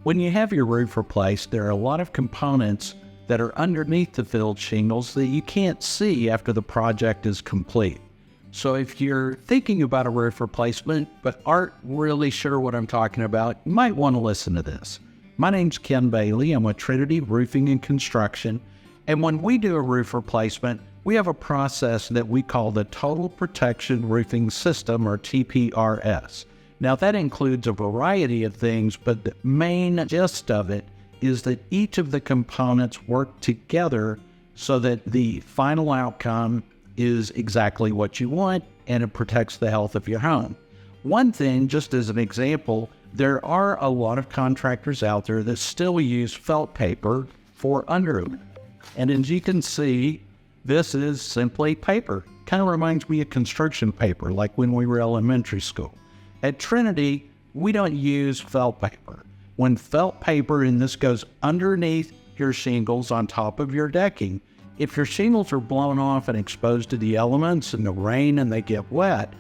When you have your roof replaced, there are a lot of components that are underneath the filled shingles that you can't see after the project is complete. So if you're thinking about a roof replacement but aren't really sure what I'm talking about, you might want to listen to this. My name's Ken Bailey. I'm with Trinity Roofing and Construction. And when we do a roof replacement, we have a process that we call the Total Protection Roofing System, or TPRS. Now that includes a variety of things, but the main gist of it is that each of the components work together so that the final outcome is exactly what you want and it protects the health of your home. One thing, just as an example, there are a lot of contractors out there that still use felt paper for underlayment. And as you can see, this is simply paper. Kind of reminds me of construction paper, like when we were elementary school. At Trinity, we don't use felt paper. When felt paper, and this goes underneath your shingles on top of your decking, if your shingles are blown off and exposed to the elements and the rain and they get wet,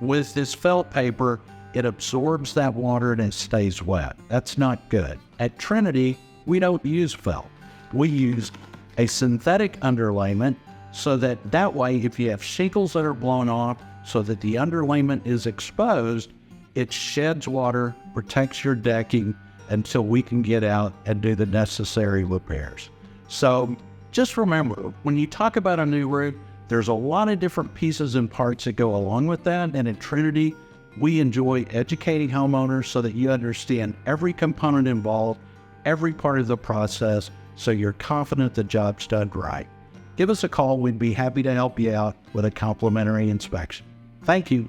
with this felt paper, it absorbs that water and it stays wet. That's not good. At Trinity, we don't use felt. We use a synthetic underlayment so that way, if you have shingles that are blown off so that the underlayment is exposed, it sheds water, protects your decking until we can get out and do the necessary repairs. So just remember, when you talk about a new roof, there's a lot of different pieces and parts that go along with that. And at Trinity, we enjoy educating homeowners so that you understand every component involved, every part of the process, so you're confident the job's done right. Give us a call. We'd be happy to help you out with a complimentary inspection. Thank you.